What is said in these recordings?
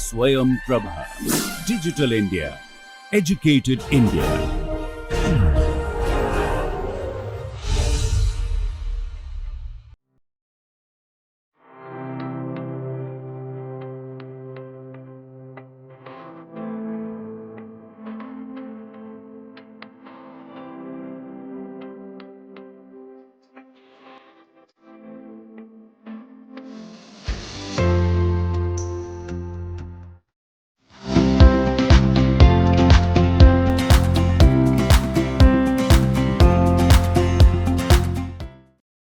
Swayam Prabha. Digital India. Educated India.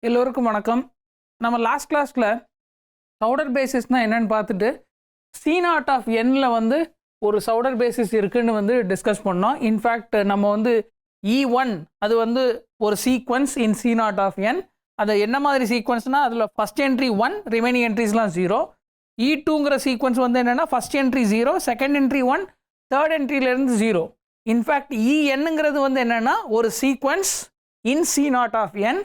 எல்லோருக்கும் வணக்கம். நம்ம லாஸ்ட் கிளாஸில் சவுடர் பேசிஸ்னால் என்னென்னு பார்த்துட்டு C0 ஆஃப் Nல வந்து ஒரு சவுடர் பேசிஸ் இருக்குதுன்னு வந்து டிஸ்கஸ் பண்ணோம். இன்ஃபேக்ட் நம்ம வந்து E1 அது வந்து ஒரு sequence in C0 of N. அது என்ன மாதிரி சீக்வன்ஸ்னால் அதில் ஃபஸ்ட் என்ட்ரி 1, ரிமைனிங் என்ட்ரிஸ்லாம் 0. E2ங்கிற சீக்வன்ஸ் வந்து என்னென்னா first entry 0, second entry 1, third என்ட்ரியிலேருந்து 0. இன்ஃபேக்ட் ENங்கிறது வந்து என்னென்னா ஒரு sequence in C0 of N.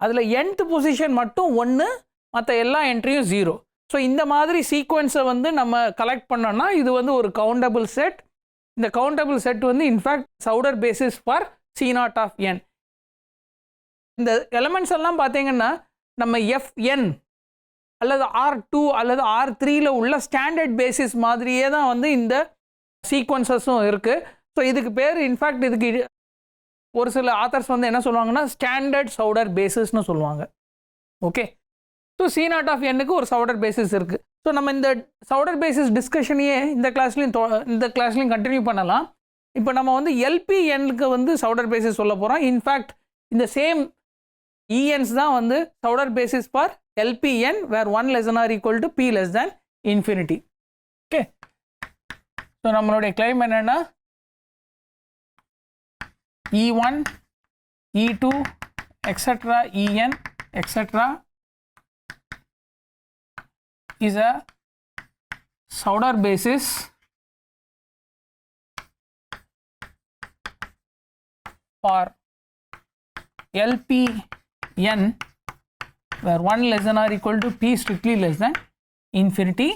அதில் nth பொசிஷன் மட்டும் 1, மற்ற எல்லா என்ட்ரியும் 0. ஸோ இந்த மாதிரி சீக்வன்ஸை வந்து நம்ம கலெக்ட் பண்ணோன்னா இது வந்து ஒரு கவுண்டபிள் செட். இந்த கவுண்டபிள் செட் வந்து in fact Schauder basis for C0 of N. இந்த எலமெண்ட்ஸ் எல்லாம் பார்த்தீங்கன்னா நம்ம Fn அல்லது R2 அல்லது R3யில் உள்ள ஸ்டாண்டர்ட் பேசிஸ் மாதிரியே தான் வந்து இந்த சீக்வன்சஸும் இருக்குது. ஸோ இதுக்கு பேர் இன்ஃபேக்ட் இதுக்கு ஒரு சில ஆத்தர்ஸ் வந்து என்ன சொல்லுவாங்கன்னா ஸ்டாண்டர்ட் சவுடர் பேசிஸ்னு சொல்லுவாங்க. ஓகே, ஸோ C0 ஆஃப் Nக்கு ஒரு சவுடர் பேசிஸ் இருக்குது. ஸோ நம்ம இந்த சவுடர் பேசிஸ் டிஸ்கஷனையே இந்த கிளாஸ்லையும் கண்டினியூ பண்ணலாம். இப்போ நம்ம வந்து LPNக்கு வந்து சவுடர் பேசிஸ் சொல்ல போகிறோம். இன்ஃபேக்ட் இந்த சேம் ENs தான் வந்து Schauder basis for LPN where 1 less than or equal to P less than infinity. Okay, so நம்மளுடைய கிளைம் என்னென்னா E1, E2, etc. En, etc. is a Sauder basis for LPN where 1 less than or equal to P strictly less than infinity.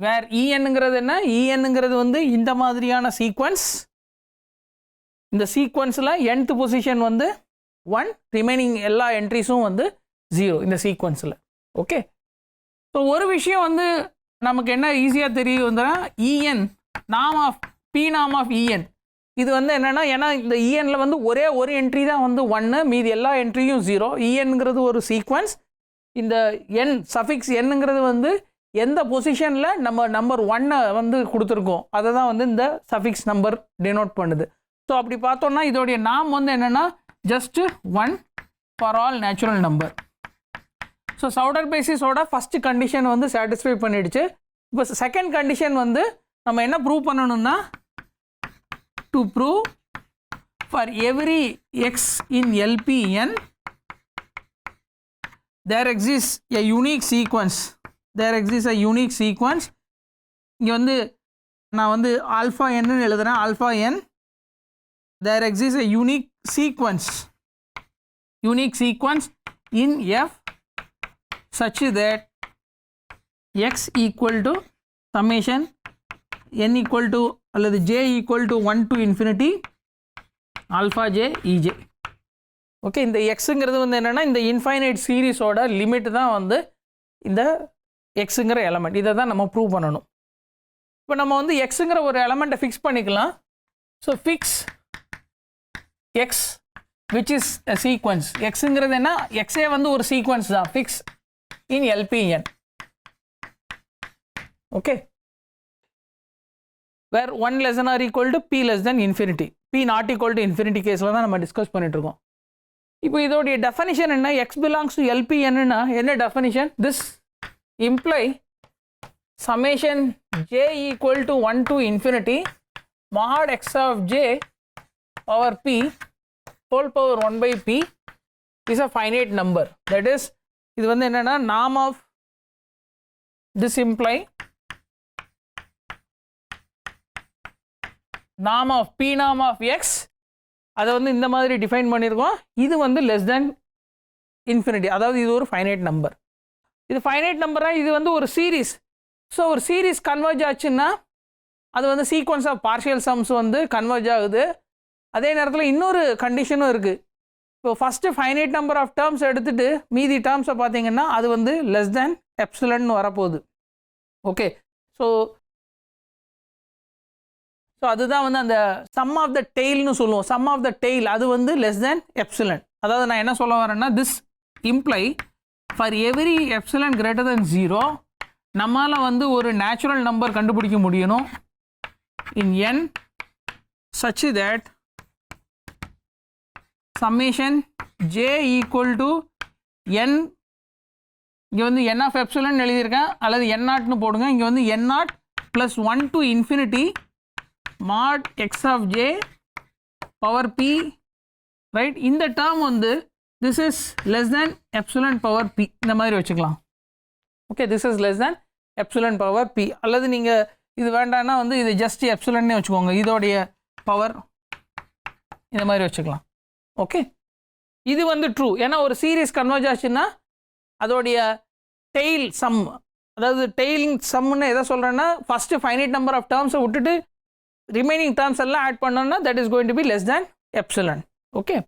where ENங்கிறது என்ன? ENங்கிறது வந்து இந்த மாதிரியான sequence. இந்த சீக்வன்ஸில் nth position வந்து 1, remaining எல்லா என்ட்ரிஸும் வந்து 0 இந்த சீக்வன்ஸில். ஓகே, ஸோ ஒரு விஷயம் வந்து நமக்கு என்ன ஈஸியாக தெரியுதுன்னா EN நாம் ஆஃப் P நாம் ஆஃப் EN இது வந்து என்னென்னா, ஏன்னா இந்த ENல வந்து ஒரே ஒரு என்ட்ரி தான் வந்து 1, மீதி எல்லா என்ட்ரியும் 0. ENங்கிறது ஒரு சீக்வன்ஸ். இந்த N சஃபிக்ஸ் Nங்கிறது வந்து எந்த பொசிஷனில் நம்ம நம்பர் 1 வந்து கொடுத்துருக்கோம் அதை தான் வந்து இந்த சஃபிக்ஸ் நம்பர் டினோட் பண்ணுது. ஸோ அப்படி பார்த்தோன்னா இதோடைய நாம் வந்து என்னென்னா just 1 for all natural number. So Schauder பேசிஸோட ஃபஸ்ட்டு கண்டிஷன் வந்து சாட்டிஸ்ஃபை பண்ணிடுச்சு. இப்போ செகண்ட் கண்டிஷன் வந்து நம்ம என்ன ப்ரூவ் பண்ணணும்னா, to prove for every x in LPN there exist a unique sequence. இங்கே வந்து நான் வந்து ஆல்ஃபா என்னு எழுதுகிறேன். Alpha n there exists a unique sequence in F such that x equal to summation n equal to அல்லது j equal to 1 to infinity alpha j ej. Okay, இந்த எக்ஸுங்கிறது வந்து என்னென்னா இந்த இன்ஃபைனைட் சீரீஸோட லிமிட் தான் வந்து இந்த எக்ஸுங்கிற எலமெண்ட். இதை தான் நம்ம ப்ரூவ் பண்ணணும். இப்போ நம்ம வந்து எக்ஸுங்கிற ஒரு எலமெண்ட்டை ஃபிக்ஸ் பண்ணிக்கலாம். So fix x which is a sequence. xங்கிறது என்ன? xஏ வந்து ஒரு சீக்வன்ஸ் தான். Fix in LPN. Okay, where 1 less than or equal to P less than infinity. P not equal to infinity கேஸில் தான் நம்ம டிஸ்கஸ் பண்ணிட்டு இருக்கோம். இப்போ இதோடைய டெஃபனிஷன் என்ன? x belongs to LPN னா என்ன definition? this imply summation j equal to 1 to infinity mod x of j power P whole power 1 by P is a finite number. That is, இது வந்து என்னன்னா norm of this imply norm of P norm of x அதை வந்து இந்த மாதிரி define பண்ணியிருக்கோம். இது வந்து less than infinity, அதாவது இது ஒரு finite number. இது ஃபைனைட் நம்பராக இது வந்து ஒரு சீரீஸ். ஸோ ஒரு சீரீஸ் கன்வர்ஜ் ஆச்சுன்னா அது வந்து சீக்வன்ஸ் ஆஃப் பார்ஷியல் சம்ஸ் வந்து கன்வர்ஜ் ஆகுது. அதே நேரத்தில் இன்னொரு கண்டிஷனும் இருக்குது. இப்போ first finite number of terms எடுத்துகிட்டு மீதி டேர்ம்ஸை பார்த்தீங்கன்னா அது வந்து லெஸ் தேன் எப்சிலன்னு வரப்போகுது. ஓகே, ஸோ அதுதான் வந்து அந்த சம் ஆஃப் த டெய்ல்னு சொல்லுவோம். சம் ஆஃப் த டெய்ல் அது வந்து லெஸ் தேன் எப்சிலன். அதாவது நான் என்ன சொல்ல வரேன்னா, this imply for every epsilon greater than 0 நம்மளால் வந்து ஒரு நேச்சுரல் நம்பர் கண்டுபிடிக்க முடியணும் in n such that summation j equal to n, இங்கே வந்து n of epsilon எழுதியிருக்கேன், அல்லது n நாட்னு போடுங்க. இங்கே வந்து n not plus 1 to infinity mod x of j power p, right. இந்த டேர்ம் வந்து this is less than epsilon power p இந்த மாதிரி வச்சுக்கலாம். Okay, this is less than epsilon power p. அல்லது நீங்கள் இது வேண்டாம்னா வந்து இது ஜஸ்ட் எப்சிலன்னே வச்சுக்கோங்க, இதோடைய பவர் இந்த மாதிரி வச்சுக்கலாம். ஓகே, இது வந்து ட்ரூ. ஏன்னா ஒரு சீரீஸ் கன்வர்ஜ் ஆச்சுன்னா அதோடைய டெய்ல் சம், அதாவது டெய்லிங் சம்னு எதை சொல்கிறேன்னா ஃபஸ்ட்டு ஃபைனைட் நம்பர் ஆஃப் டேர்ம்ஸை விட்டுட்டு ரிமைனிங் டேர்ம்ஸ் எல்லாம் ஆட் பண்ணோன்னா that is going to be less than epsilon. Okay,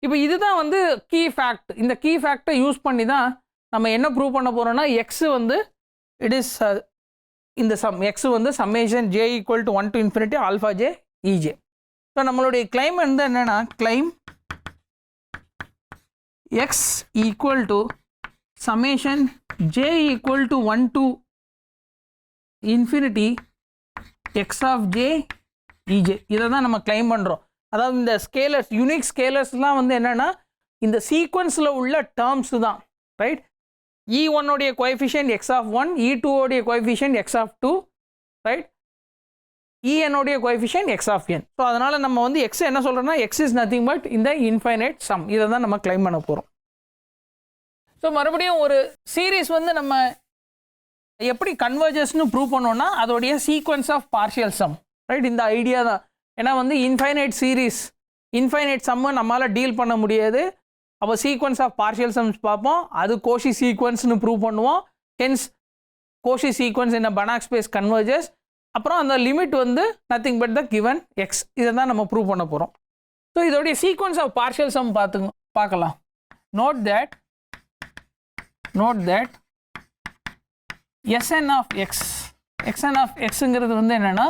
இப்போ இதுதான் வந்து கீ ஃபேக்ட். இந்த கீ ஃபேக்டை யூஸ் பண்ணி தான் நம்ம என்ன ப்ரூவ் பண்ண போகிறோம்னா எக்ஸு வந்து இட் இஸ் இந்த சம் எக்ஸ் வந்து summation j equal to 1 to infinity alpha j e j. So நம்மளுடைய கிளைம் வந்து என்னென்னா, claim x equal to summation j equal to 1 to infinity x of j e j. இதை தான் நம்ம கிளைம் பண்ணுறோம். அதாவது இந்த ஸ்கேலர்ஸ், யூனிக் ஸ்கேலர்ஸ்லாம் வந்து என்னென்னா இந்த சீக்வன்ஸில் உள்ள டேர்ம்ஸ் தான், ரைட். E1 உடைய கோஎஃபிஷியன்ட் x of 1, E2 உடைய coefficient x of 2, right. En உடைய coefficient x of n. So அதனால் நம்ம வந்து x என்ன சொல்கிறோன்னா x is nothing but இந்த இன்ஃபைனைட் சம். இதை தான் நம்ம கிளைம் பண்ண போகிறோம். ஸோ மறுபடியும் ஒரு சீரீஸ் வந்து நம்ம எப்படி கன்வர்ஜஸ்னு ப்ரூவ் பண்ணோன்னா அதோடைய sequence of partial sum, right. இந்த ஐடியா தான். ஏன்னா வந்து இன்ஃபைனைட் சீரீஸ், இன்ஃபைனைட் சம்மை நம்மளால் டீல் பண்ண முடியாது. அப்போ சீக்வன்ஸ் ஆஃப் பார்ஷியல் சம்ஸ் பார்ப்போம், அது கோஷி சீக்வன்ஸ்னு ப்ரூவ் பண்ணுவோம். Hence Cauchy sequence in Banach space converges. அப்புறம் அந்த லிமிட் வந்து nothing but the given x. இதை தான் நம்ம ப்ரூவ் பண்ண போகிறோம். ஸோ இதோடைய சீக்வன்ஸ் ஆஃப் பார்ஷியல் சம் பார்க்கலாம். Note that Sn of x, xn of xங்கிறது வந்து என்னென்னா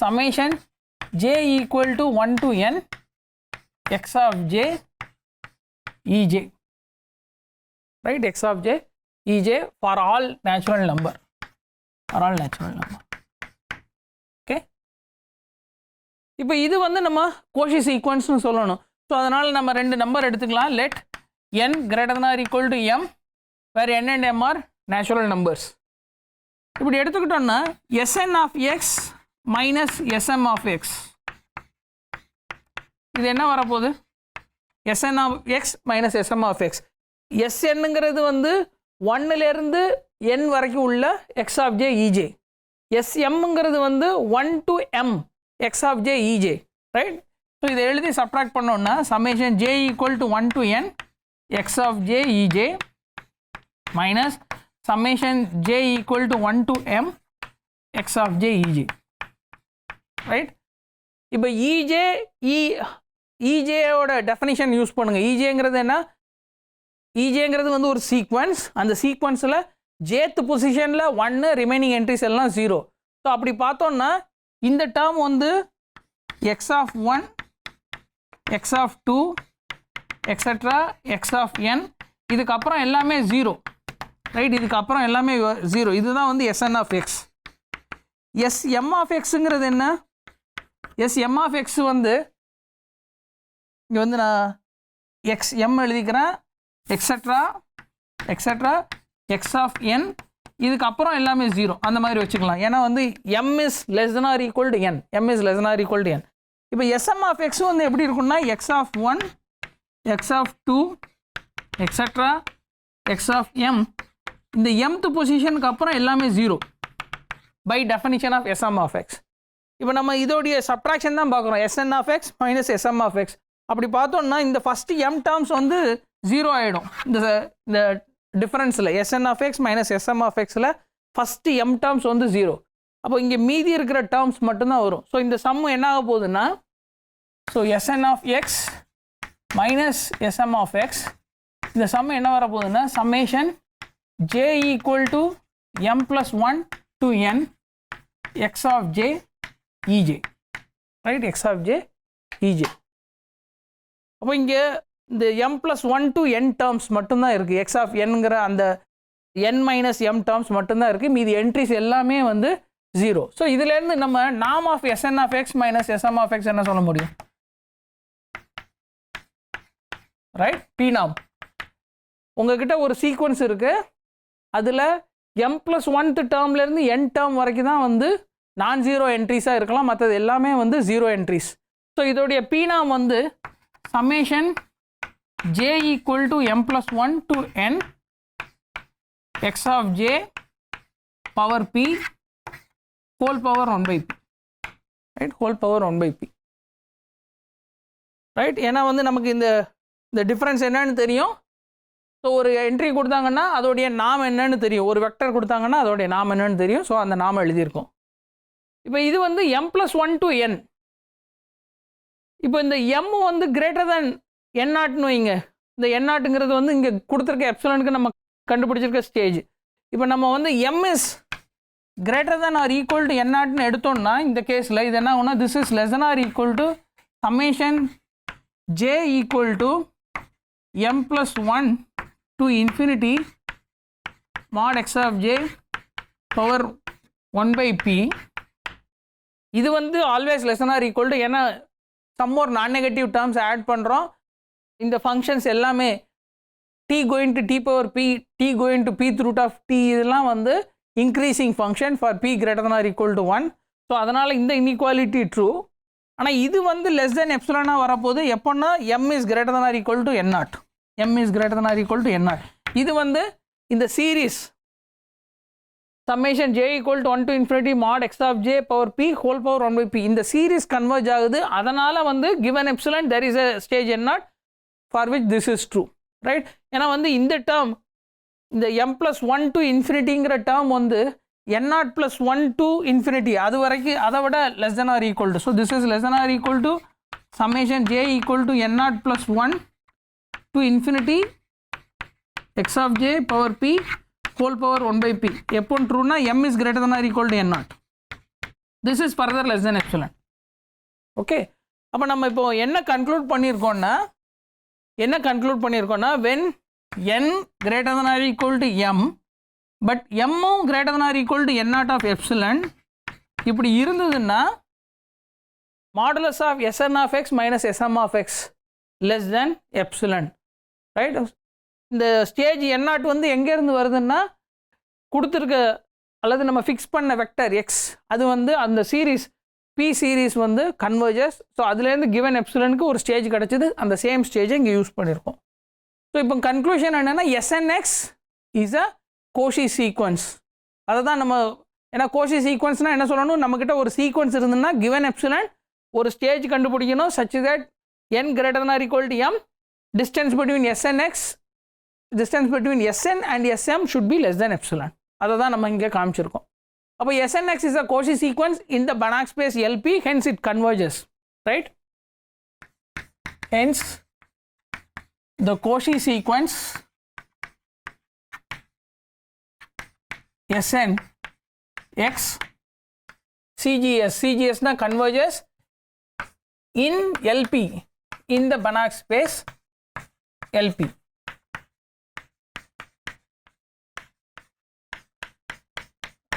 summation j equal to 1 to n x of j ej, right. x of j ej for all natural number, okay. இப்போ இது வந்து நம்ம கோஷி சீக்வன்ஸ்னு சொல்லணும். So அதனால் நம்ம ரெண்டு நம்பர் எடுத்துக்கலாம். Let n greater than or equal to m where n and m are natural numbers. இப்படி எடுத்துக்கிட்டோம்னா Sn of x minus Sm of x, இது என்ன வரப்போகுது? Sn of x minus Sm of x. Snங்கிறது வந்து 1லேருந்து n வரைக்கும் உள்ள x of j ej. Smங்கிறது வந்து 1 to m x of j ej, right. So இதை எழுதி சப்ட்ராக்ட் பண்ணோன்னா summation j equal to 1 to n x of j ej minus summation j equal to 1 to m x of j ej, right. இப்போ ejயோட definition use பண்ணுங்கள். ejங்கிறது என்ன? ejங்கிறது வந்து ஒரு sequence. அந்த சீக்வன்ஸில் jth பொசிஷனில் 1, ரிமைனிங் என்ட்ரிஸ் எல்லாம் 0. ஸோ அப்படி பார்த்தோன்னா இந்த டேர்ம் வந்து x of 1, x of 2, etcetera x of n, இதுக்கப்புறம் எல்லாமே 0, ரைட். இதுக்கப்புறம் எல்லாமே 0. இதுதான் வந்து Sn of x. Sm of xங்கிறது என்ன? Sm of x வந்து இங்கே வந்து நான் xm எழுதிக்கிறேன், எக்ஸட்ரா x of n, இதுக்கப்புறம் எல்லாமே 0 அந்த மாதிரி வச்சுக்கலாம். ஏன்னா வந்து m is less than or equal to n, இப்போ Sm of x வந்து எப்படி இருக்குன்னா x of 1, x of 2, etcetera x of m, இந்த mth பொசிஷனுக்கு அப்புறம் எல்லாமே 0 by definition of Sm of x. இப்போ நம்ம இதோடைய சப்ட்ராக்ஷன் தான் பார்க்குறோம், Sn of x minus Sm of x. அப்படி பார்த்தோம்னா இந்த ஃபஸ்ட்டு m டேர்ம்ஸ் வந்து 0 ஆகிடும். இந்த டிஃபரன்ஸில் Sn of x minus Sm of xல ஃபஸ்ட்டு m டேர்ம்ஸ் வந்து 0. அப்போ இங்கே மீதி இருக்கிற டேர்ம்ஸ் மட்டும்தான் வரும். ஸோ இந்த சம் என்ன ஆக போகுதுன்னா, so Sn of x minus Sm of x, இந்த சம் என்ன வர போகுதுன்னா summation j equal to m + 1 to n x of j ej, right, x of j ej. அப்போ இங்கே இந்த m + 1 to n டேர்ம்ஸ் மட்டும்தான் இருக்குது. x of nங்கிற அந்த n மைனஸ் m டேர்ம்ஸ் மட்டும்தான் இருக்குது. மீதி என்ட்ரிஸ் எல்லாமே வந்து 0. ஸோ இதுலேருந்து நம்ம நாம் of Sn of x minus Sm of x என்ன சொல்ல முடியும், ரைட், p நாம். உங்ககிட்ட ஒரு சீக்வன்ஸ் இருக்குது, அதில் m + 1th டேர்ம்லேருந்து n டேர்ம் வரைக்கும் தான் வந்து நான் ஜீரோ என்ட்ரிஸாக இருக்கலாம், மற்றது எல்லாமே வந்து 0 என்ட்ரிஸ். ஸோ இதோடைய p நாம் வந்து summation j equal to m + 1 to n x of j power p whole power 1/p, right, whole power 1/p, right. ஏன்னா வந்து நமக்கு இந்த டிஃப்ரென்ஸ் என்னன்னு தெரியும். ஸோ ஒரு என்ட்ரி கொடுத்தாங்கன்னா அதோடைய நாம் என்னன்னு தெரியும், ஒரு வெக்டர் கொடுத்தாங்கன்னா அதோடைய நாம் என்னன்னு தெரியும். ஸோ அந்த நாம் எழுதியிருக்கோம். இப்போ இது வந்து m + 1 to n. இப்போ இந்த m வந்து கிரேட்டர் தேன் n0ன்னு வைங்க. இந்த n0ங்கிறது வந்து இங்கே கொடுத்துருக்க எப்சிலனுக்கு நம்ம கண்டுபிடிச்சிருக்க ஸ்டேஜ். இப்போ நம்ம வந்து m is greater than or equal to n0ன்னு எடுத்தோம்னா இந்த கேஸில் இது என்ன ஆகும்னா, this is less than or equal to summation j equal to m + 1 to infinity mod x of j power 1/p. இது வந்து always less than or equal to, ஏன்னா சம் மோர் நான் நெகட்டிவ் டேர்ம்ஸ் ஆட் பண்ணுறோம். இந்த functions எல்லாமே t going to t power p, t going to p root of t, இதெல்லாம் வந்து increasing function for p greater than or equal to 1. So அதனால் இந்த inequality true. ஆனால் இது வந்து லெஸ் தென் எப்சிலானாக வரப்போது எப்போன்னா m is greater than or equal to n0, m is greater than or equal to n0. இது வந்து இந்த series summation j equal to 1 to infinity mod x of j power p whole power 1/p, இந்த series converge ஆகுது. அதனால் வந்து given epsilon there is a stage n0 for which this is true, right. ஏன்னா வந்து இந்த term, இந்த m + 1 to infinity term வந்து n0 + 1 to infinity அது வரைக்கும் அதை விட less than or equal to. So this is less than or equal to summation j equal to n0 + 1 to infinity x of j power p whole power 1/p. எப்போ ட்ரூனா m is greater than or equal to n0. This is further less than epsilon. Okay, அப்போ நம்ம இப்போ என்ன conclude பண்ணியிருக்கோம்னா when n greater than or equal to m but m greater than or equal to n0 of epsilon இப்படி இருந்ததுன்னா modulus of Sn of x minus Sm of x less than epsilon, right. இந்த stage n0 வந்து எங்கேருந்து வருதுன்னா கொடுத்துருக்க அல்லது நம்ம fix பண்ண வெக்டர் x, அது வந்து அந்த சீரீஸ் p சீரீஸ் வந்து கன்வர்ஜஸ். ஸோ அதுலேருந்து கிவன் எப்சிலனுக்கு ஒரு ஸ்டேஜ் கிடச்சிது, அந்த சேம் ஸ்டேஜை இங்கே யூஸ் பண்ணியிருக்கோம். ஸோ இப்போ கன்க்ளூஷன் என்னென்னா Snx is a Kosi sequence. அதை தான் நம்ம, ஏன்னா கோஷி சீக்வன்ஸ்னால் என்ன சொல்லணும், நம்மக்கிட்ட ஒரு சீக்வன்ஸ் இருந்ததுன்னா கிவன் எப்சிலன் ஒரு ஸ்டேஜ் கண்டுபிடிக்கணும் such that n greater than or equal to m, distance between Sn and Sm should be less than epsilon. அதை தான் நம்ம இங்கே காமிச்சிருக்கோம். அப்போ Snx is a Cauchy sequence in the Banach space LP, hence it converges, right. Hence the Cauchy sequence Snx CGS na converges in LP, in the Banach space LP.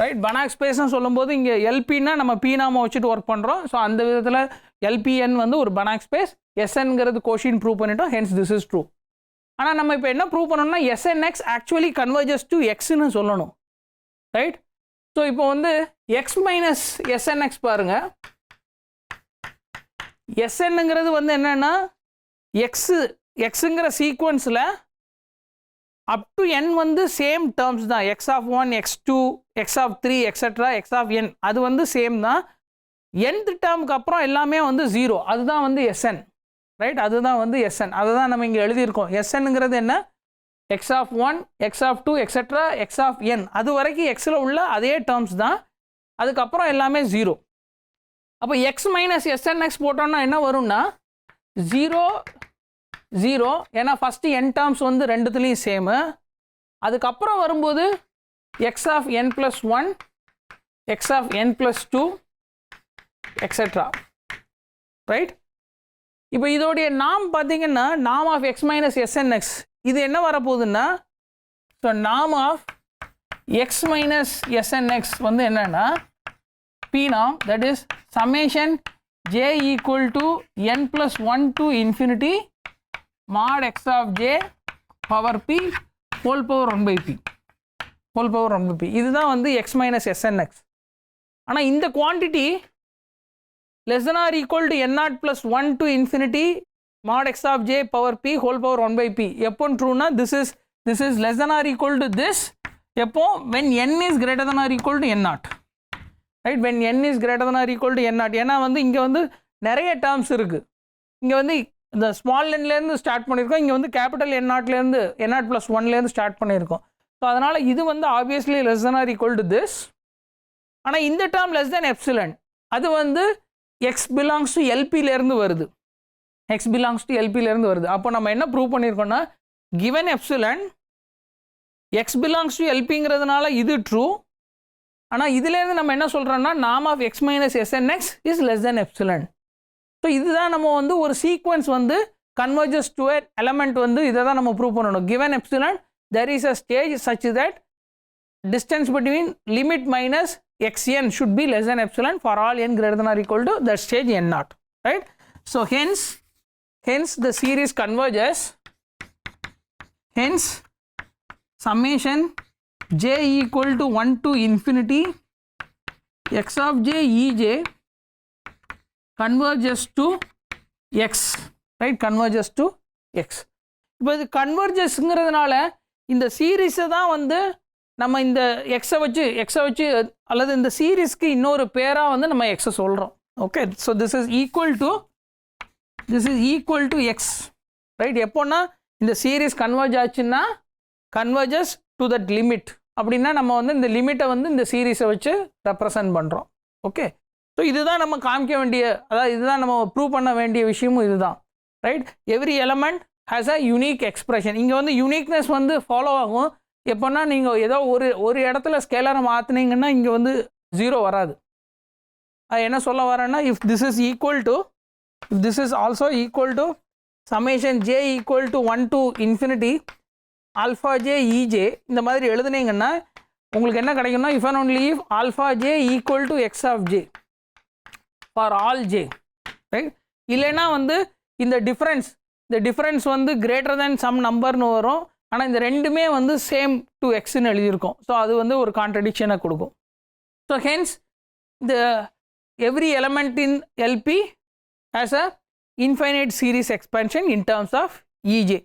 Right, Banach ஸ்பேஸ்னு சொல்லும்போது இங்கே எல்பின்னா நம்ம B நாம வச்சுட்டு work பண்ணுறோம். So அந்த விதத்தில் எல்பிஎன் வந்து ஒரு பனாக் ஸ்பேஸ், எஸ்என்ங்கிறது கோஷின்னு ப்ரூவ் பண்ணிட்டோம், ஹென்ஸ் திஸ் இஸ் ட்ரூ. ஆனால் நம்ம இப்போ என்ன ப்ரூவ் பண்ணோம்னா எஸ்என்எக்ஸ் ஆக்சுவலி கன்வர்ஜஸ் டு எக்ஸ்ன்னு சொல்லணும், ரைட். ஸோ இப்போ வந்து எக்ஸ் மைனஸ் எஸ்என்எக்ஸ் பாருங்கள், எஸ்என்னுங்கிறது வந்து என்னென்னா எக்ஸுங்கிற சீக்வன்ஸில் அப் டு n வந்து சேம் டேர்ம்ஸ் தான், x of 1, x2, x of 3 extra x of n, அது வந்து சேம் தான். nth டேர்முக்கு அப்புறம் எல்லாமே வந்து 0, அதுதான் வந்து Sn, ரைட். அதுதான் வந்து Sn, அதுதான் நம்ம இங்கே எழுதியிருக்கோம். Snங்கிறது என்ன, x of one x of two etcetera x of n, அது வரைக்கும் எக்ஸில் உள்ள அதே டேர்ம்ஸ் தான். அதுக்கப்புறம் எல்லாமே 0. அப்போ எக்ஸ் மைனஸ் எஸ்என்எக்ஸ் போட்டோம்னா என்ன வரும்னா 0 0, ஏன்னா ஃபஸ்ட்டு n டேர்ம்ஸ் வந்து ரெண்டுத்துலேயும் சேமு. அதுக்கப்புறம் வரும்போது x of n plus 1 x of n plus 2 etcetera, right? இப்போ இதோடைய நாம் பார்த்தீங்கன்னா நாம் ஆஃப் எக்ஸ் மைனஸ் எஸ்என்எக்ஸ், இது என்ன வரப்போகுதுன்னா, ஸோ நாம் ஆஃப் எக்ஸ் மைனஸ் எஸ்என்எக்ஸ் வந்து என்னன்னா பி நாம், that is summation j equal to N plus 1 to infinity mod x of j power p whole power 1 by p whole power 1 by p. இதுதான் வந்து x minus snx. ஆனால் இந்த quantity less than or equal to n naught plus 1 to infinity mod x of j power p whole power 1 by p. எப்போ ட்ரூனா this is less than or equal to this, எப்போ when n is greater than or equal to n naught, right? when n is greater than or equal to n naught. ஏன்னா வந்து இங்கே வந்து நிறைய terms இருக்குது. இங்கே வந்து இந்த ஸ்மால் என்லேருந்து ஸ்டார்ட் பண்ணியிருக்கோம், இங்கே வந்து கேபிட்டல் என் நாட்லேருந்து என் நாட் ப்ளஸ் 1லேருந்து ஸ்டார்ட் பண்ணியிருக்கோம். ஸோ அதனால் இது வந்து obviously less than or equal to this. ஆனால் இந்த டேர்ம் லெஸ் தென் எப்சிலன், அது வந்து எக்ஸ் பிலாங்ஸ் டு எல்பியிலேருந்து வருது, எக்ஸ் பிலாங்ஸ் டு எல்பியிலேருந்து வருது. அப்போ நம்ம என்ன ப்ரூவ் பண்ணியிருக்கோம்னா given epsilon x belongs to எல்பிங்கிறதுனால இது ட்ரூ. ஆனால் இதுலேருந்து நம்ம என்ன சொல்கிறோம்னா நாம் of x minus s n x is less than epsilon. So இதுதான் நம்ம வந்து ஒரு சீக்வன்ஸ் வந்து கன்வர்ஜஸ் டு எ எலமெண்ட் வந்து இதை தான் நம்ம ப்ரூவ் பண்ணணும். Given epsilon there is a stage such that distance between limit minus xn should be less than epsilon for all n greater than or equal to that stage n naught, right? So hence the series converges, hence summation j equal to 1 to infinity x of j ej converges to x, right? converges to x. இப்போ இது கன்வர்ஜஸ்ங்கிறதுனால இந்த சீரீஸை தான் வந்து நம்ம இந்த எக்ஸை வச்சு அல்லது இந்த சீரீஸ்க்கு இன்னொரு பேராக வந்து நம்ம எக்ஸை சொல்கிறோம். Okay, so this is equal to x, right? எப்போன்னா இந்த சீரீஸ் கன்வர்ஜ் ஆச்சுன்னா கன்வர்ஜஸ் டு தட் லிமிட், அப்படின்னா நம்ம வந்து இந்த லிமிட்டை வந்து இந்த சீரீஸை வச்சு ரெப்ரசன்ட் பண்ணுறோம். ஓகே, ஸோ இதுதான் நம்ம காமிக்க வேண்டிய, அதாவது இதுதான் நம்ம ப்ரூவ் பண்ண வேண்டிய விஷயமும் இதுதான், right? Every element has a unique expression. இங்கே வந்து யூனிக்னஸ் வந்து ஃபாலோ ஆகும். எப்போன்னா நீங்கள் ஏதோ ஒரு இடத்துல ஸ்கேலரை மாற்றினீங்கன்னா இங்கே வந்து 0 வராது. அது என்ன சொல்ல வரேன்னா if this is also equal to summation j equal to 1 to infinity alpha j e j, இந்த மாதிரி எழுதுனீங்கன்னா உங்களுக்கு என்ன கிடைக்கும்னா if and only if alpha j equal to x of j for all j, right? இல்லைன்னா வந்து இந்த டிஃப்ரென்ஸ் வந்து கிரேட்டர் தேன் சம் நம்பர்னு வரும். ஆனால் இந்த ரெண்டுமே வந்து சேம் டு எக்ஸ்ன்னு எழுதியிருக்கோம். ஸோ அது வந்து ஒரு கான்ட்ரடிக்ஷனை கொடுக்கும். So hence the every element in LP has a infinite series expansion in terms of e j.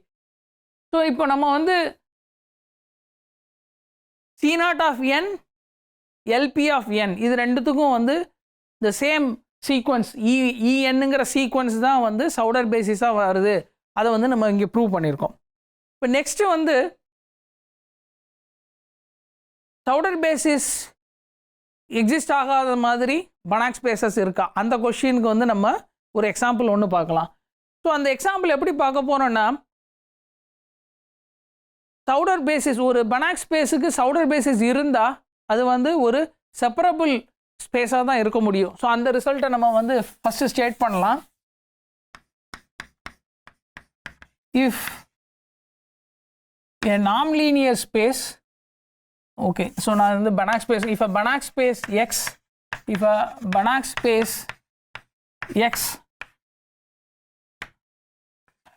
So இப்போ நம்ம வந்து C naught of n LP of n இது ரெண்டுத்துக்கும் வந்து the same sequence ENங்கிற சீக்வன்ஸ் தான் வந்து சவுடர் பேசிஸாக வருது. அதை வந்து நம்ம இங்கே ப்ரூவ் பண்ணியிருக்கோம். இப்போ நெக்ஸ்ட்டு வந்து சவுடர் பேசிஸ் எக்ஸிஸ்ட் ஆகாத மாதிரி பனாக் ஸ்பேசஸ் இருக்கா, அந்த கொஷினுக்கு வந்து நம்ம ஒரு எக்ஸாம்பிள் ஒன்று பார்க்கலாம். ஸோ அந்த எக்ஸாம்பிள் எப்படி பார்க்க போகிறோன்னா, சவுடர் பேசிஸ் ஒரு பனாக் ஸ்பேஸுக்கு சவுடர் பேசிஸ் இருந்தால் அது வந்து ஒரு செப்பரபிள் ஸ்பேஸாக தான் இருக்க முடியும். ஸோ அந்த ரிசல்ட்டை நம்ம வந்து ஃபஸ்ட்டு ஸ்டேட் பண்ணலாம். If a non-linear space, okay, so நான் வந்து Banach space, if a Banach space X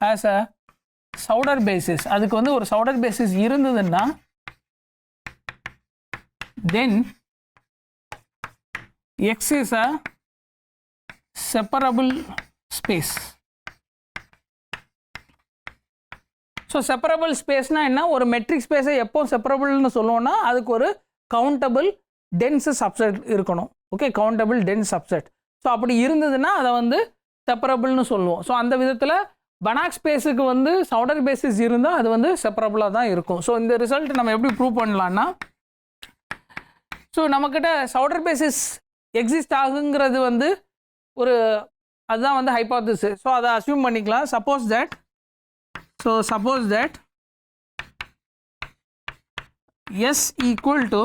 has a Sauder basis, அதுக்கு வந்து ஒரு Sauder basis இருந்ததுன்னா then X is a separable space. So separable ஸ்பேஸ்னால் என்ன, ஒரு மெட்ரிக் ஸ்பேஸை எப்போ செப்பரபிள்னு சொல்லுவோன்னா அதுக்கு ஒரு கவுண்டபிள் டென்ஸ் சப்செட் இருக்கணும். Okay, countable dense subset. So அப்படி இருந்ததுன்னா அதை வந்து செப்பரபிள்னு சொல்லுவோம். ஸோ அந்த விதத்தில் பனாக் ஸ்பேஸுக்கு வந்து சவுடர் பேசிஸ் இருந்தால் அது வந்து செப்பரபிளாக தான் இருக்கும். ஸோ இந்த ரிசல்ட் நம்ம எப்படி ப்ரூவ் பண்ணலான்னா, ஸோ நம்மக்கிட்ட சவுடர் பேசிஸ் எக்ஸிஸ்ட் ஆகுங்கிறது வந்து ஒரு அதுதான் வந்து ஹைபோதசிஸ். ஸோ அதை அஸ்யூம் பண்ணிக்கலாம். Suppose that S equal to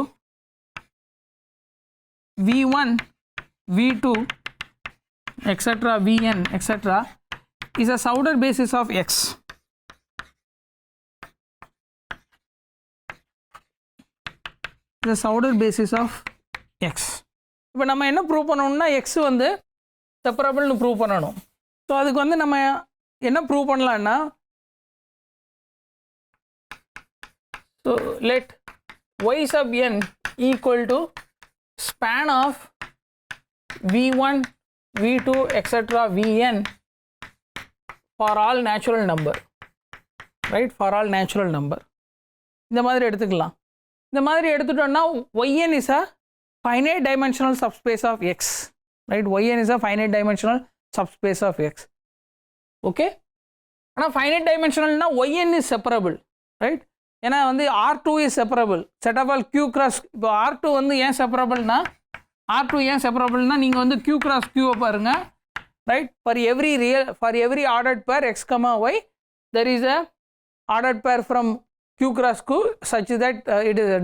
V1 V2 etc Vn etc is a Sauder basis of X. The Sauder basis of X. இப்போ நம்ம என்ன ப்ரூவ் பண்ணணும்னா X வந்து செப்பரபிள்னு ப்ரூவ் பண்ணணும். ஸோ அதுக்கு வந்து நம்ம என்ன ப்ரூவ் பண்ணலான்னா, so let y sub n equal to span of V1 V2 etc Vn for all natural number, right? For all natural number இந்த மாதிரி எடுத்துக்கலாம். இந்த மாதிரி எடுத்துட்டோம்னா yn is a finite dimensional subspace of X, right? yn is a finite dimensional subspace of X. Okay, ஆனால் finite dimensionalனா yn is separable, right? ஏன்னா வந்து R2 is separable, set of all q cross. இப்போ R2 வந்து ஏன் செப்பரபிள்னா, R2 ஏன் செப்பரபிள்னா நீங்கள் வந்து q cross q பாருங்க, right? For every ordered pair x comma y there is a ordered pair from q cross q such that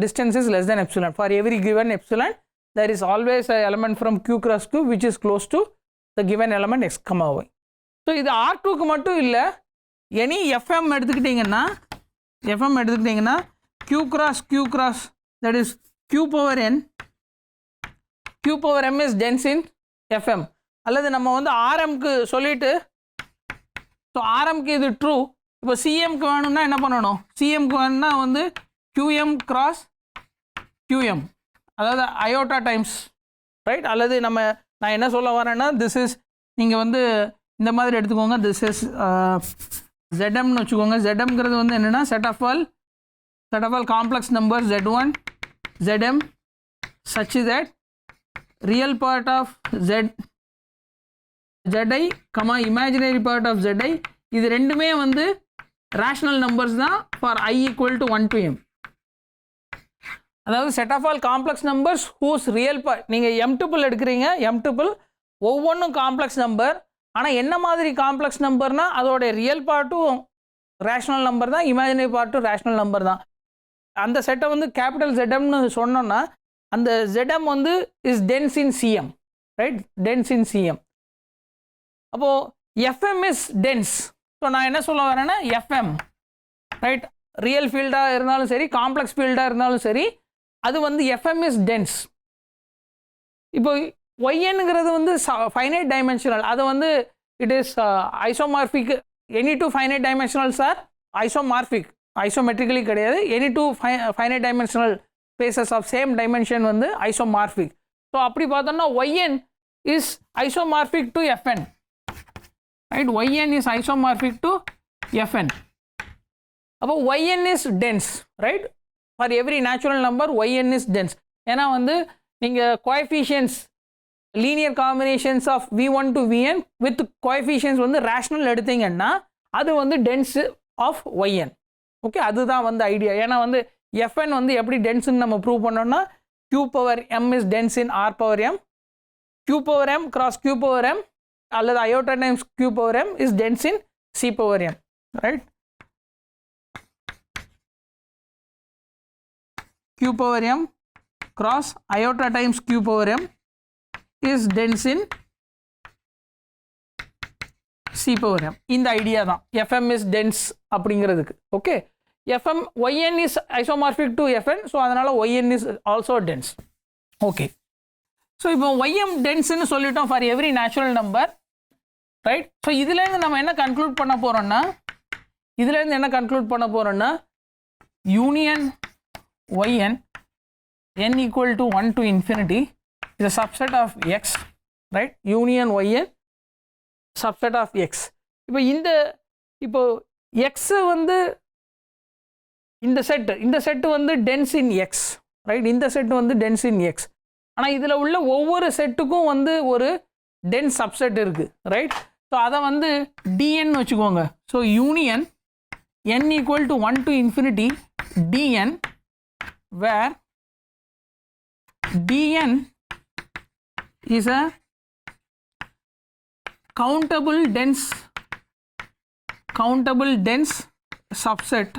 distance is less than epsilon. For every given epsilon there is always an element from q cross q which is close to the given element x comma y. So இது R2க்கு மட்டும் இல்லை, any FM எடுத்துக்கிட்டிங்கன்னா q cross that is q power n, q power m is dense in FM. அல்லது நம்ம வந்து RMக்கு சொல்லிட்டு, so RMக்கு இது true. இப்போ CMக்கு வேணும்னா என்ன பண்ணணும், CMக்கு வேணும்னா வந்து QM cross QM, அதாவது அயோட்டா டைம்ஸ், ரைட்? அல்லது நான் என்ன சொல்ல வரேன்னா, திஸ் இஸ் நீங்கள் வந்து இந்த மாதிரி எடுத்துக்கோங்க, திஸ் இஸ் ZMன்னு வச்சுக்கோங்க. ZMங்கிறது வந்து என்னென்னா set of all complex numbers Z1 Zm such that real part of Zi, imaginary part of Zi, இது ரெண்டுமே வந்து rational numbers தான் for I equal to 1 to m. அதாவது set of all complex numbers whose real part, நீங்கள் m tuple எடுக்கிறீங்க, m tuple ஒவ்வொன்றும் complex number. ஆனால் என்ன மாதிரி காம்ப்ளெக்ஸ் நம்பர்னா அதோட ரியல் பார்ட்டும் ரேஷ்னல் நம்பர் தான், இமேஜினரி பார்ட்டும் ரேஷ்னல் நம்பர் தான். அந்த செட்டை வந்து கேபிட்டல் ZMன்னு சொன்னோன்னா அந்த ZM வந்து is dense in CM, right? Dense in CM. அப்போது FM இஸ் டென்ஸ். ஸோ நான் என்ன சொல்ல வரேன்னா, FM, ரைட், ரியல் ஃபீல்டாக இருந்தாலும் சரி, காம்ப்ளெக்ஸ் ஃபீல்டாக இருந்தாலும் சரி, அது வந்து FM இஸ் டென்ஸ். இப்போ YNங்கிறது வந்து ஃபைனைட் டைமென்ஷனல், அது வந்து it is isomorphic. Any two finite dimensionals are isomorphic, isometrically கிடையாது. Any two finite dimensional spaces of same dimension வந்து ஐசோமார்பிக். ஸோ அப்படி பார்த்தோம்னா YN is isomorphic to FN, right? YN is isomorphic to FN. அப்போ YN is dense, right? For every natural number YN is dense. ஏன்னா வந்து நீங்கள் coefficients linear combinations of V1 to Vn with coefficients வந்து rational எடுத்தீங்கன்னா அது வந்து tense of YN. Okay, அதுதான் வந்து ஐடியா. ஏன்னா வந்து FN வந்து எப்படி டென்ஸ்ன்னு நம்ம ப்ரூவ் பண்ணோம்னா, q power m is dense in R power m, q power m cross q power m அல்லது iota times q power m is dense in C power m, right? q power m cross iota times q power m is dense in C power m. இந்த idea தான் FM is dense அப்படிங்கிறதுக்கு. Okay, FM YN is isomorphic to FN, so அதனால் YN is also dense. Okay, so இப்போ YM டென்ஸ்ன்னு சொல்லிட்டோம் for every natural number, right? So இதுலேருந்து நம்ம என்ன conclude பண்ண போகிறோம்னா, union YN n equal to 1 to infinity is a subset of X, right? Union YN subset of X. இப்போ X வந்து இந்த செட் வந்து டென்ஸ் இன் X, ரைட்? இந்த செட் வந்து டென்ஸ் இன் X. ஆனால் இதில் உள்ள ஒவ்வொரு செட்டுக்கும் வந்து ஒரு டென்ஸ் சப்செட் இருக்குது, ரைட்? ஸோ அதை வந்து dn வச்சுக்கோங்க. So union n equal to 1 to infinity dn, where dn is a countable dense subset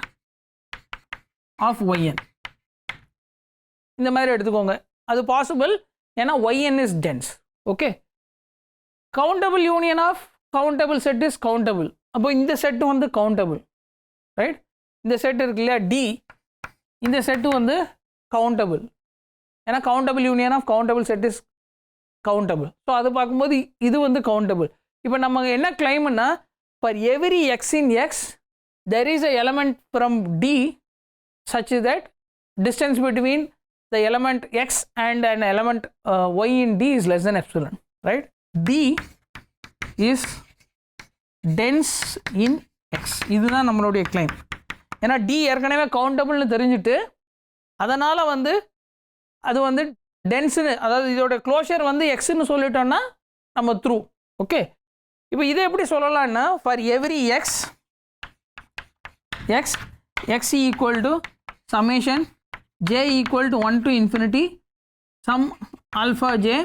of yn. இந்த மாதிரி எடுத்துக்கோங்க. அது பாசிபிள், ஏன்னா yn is dense. Okay, countable union of countable set is countable. அப்போ இந்த செட்டு வந்து countable, right? இந்த set இருக்கு இல்லையா டி, இந்த செட்டு வந்து கவுண்டபிள், ஏன்னா countable union of countable set is countable. So அது பார்க்கும்போது இது வந்து கவுண்டபிள். இப்போ நம்ம என்ன கிளைம்னா, for every x in x there is a element from D such that distance between the element x and an element y in d is less than epsilon, right? d is dense in x. இதுதான் நம்மளுடைய claim. ஏன்னா d ஏற்கனவே கவுண்டபிள்னு தெரிஞ்சுட்டு அதனால் வந்து அது வந்து டென்ஸ்னு, அதாவது இதோட க்ளோஷர் வந்து எக்ஸ்ன்னு சொல்லிட்டோம்னா நம்ம த்ரூ. ஓகே, இப்போ இதை எப்படி சொல்லலாம்னா, for every X x equal to summation j equal to 1 to infinity sum alpha j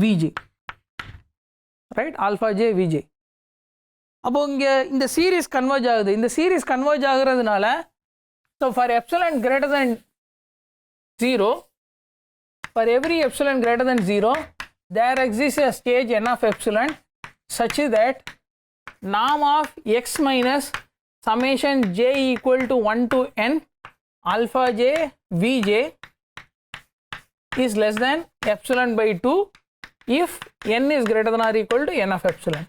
vj, right? alpha j vj. அப்போ இங்கே இந்த சீரீஸ் கன்வர்ஜ் ஆகுது. இந்த சீரீஸ் கன்வர்ஜ் ஆகுறதுனால so for epsilon greater than 0, for every epsilon greater than 0 there exist a stage n of epsilon such that norm of x minus summation j equal to 1 to n alpha j vj is less than epsilon by 2 if n is greater than or equal to n of epsilon.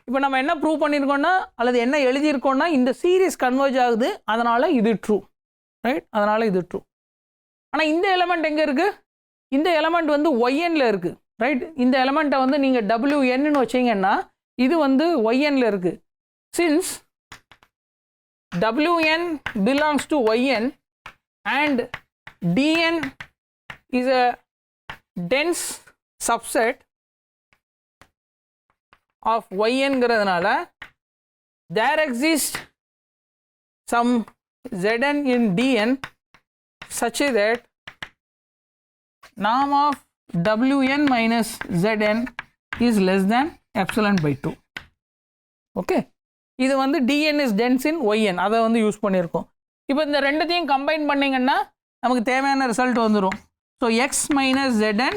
இப்போ நம்ம என்ன prove பண்ணியிருக்கோம்னா, அல்லது என்ன எழுதியிருக்கோம்னா, இந்த series converge ஆகுது, அதனால் இது true, right? அதனால் இது ட்ரூ. ஆனால் இந்த எலமெண்ட் எங்கே இருக்குது? இந்த எலமெண்ட் வந்து ஒய்என்ல இருக்குது, ரைட்? இந்த எலமெண்ட்டை வந்து நீங்கள் WN வச்சிங்கன்னா இது வந்து ஒய்என்ல இருக்குது. Since Wn belongs to yn and dn is a dense subset of yn ங்கிறதுனால there exists some zn in dn such that norm of wn minus zn is less than epsilon by 2. Okay, இது வந்து dn is dense in yn, அதை வந்து use பண்ணியிருக்கோம். இப்போ இந்த ரெண்டுத்தையும் combine பண்ணிங்கன்னா நமக்கு தேவையான ரிசல்ட் வந்துடும். So X minus zn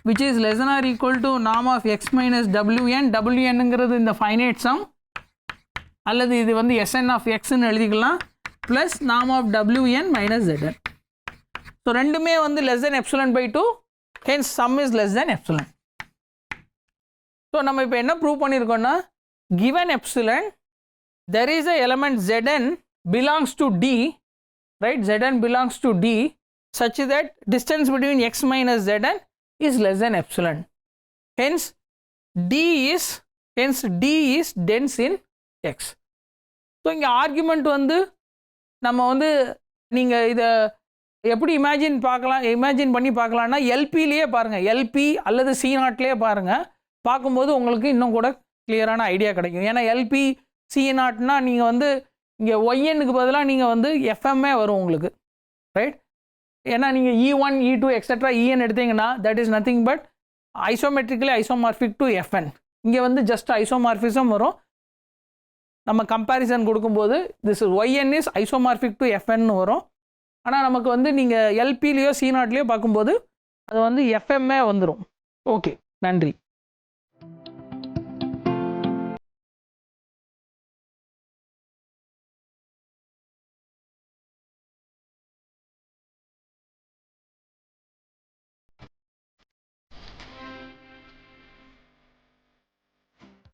which is less than or equal to norm of x minus wn. wnங்கிறது இந்த ஃபைனைட் சம், அல்லது இது வந்து sn of xன்னு எழுதிக்கலாம், plus norm of wn minus zn. So ரெண்டுமே வந்து less than epsilon by 2, hence sum is less than epsilon. So நம்ம இப்போ என்ன prove பண்ணியிருக்கோம்னா, given epsilon there is a element zn belongs to d, right? zn belongs to d such that distance between x minus zn is less than epsilon, hence d is dense in x. So இங்கே argument வந்து நம்ம வந்து நீங்கள் இதை எப்படி imagine பண்ணி பார்க்கலாம்னா, எல்பிலேயே பாருங்கள், LP அல்லது C0லேயே பாருங்கள். பார்க்கும்போது உங்களுக்கு இன்னும் கூட கிளியரான ஐடியா கிடைக்கும். ஏன்னா எல்பி C0னா நீங்கள் வந்து இங்கே ஒய்என்னுக்கு பதிலாக நீங்கள் வந்து எஃப்எம்ஏ வரும் உங்களுக்கு, ரைட்? ஏன்னா நீங்கள் E1 E2 எக்ஸெட்ரா EN எடுத்தீங்கன்னா that is nothing but isometrically isomorphic to F N. இங்கே வந்து ஜஸ்ட் ஐசோமார்பிசம் வரும். நம்ம கம்பேரிசன் கொடுக்கும்போது this Y N is isomorphic to எஃப்என்னு வரும். ஆனால் நமக்கு வந்து நீங்கள் எல்பிலேயோ C0லேயோ பார்க்கும்போது அது வந்து எஃப்எம்ஏ வந்துடும். ஓகே, நன்றி.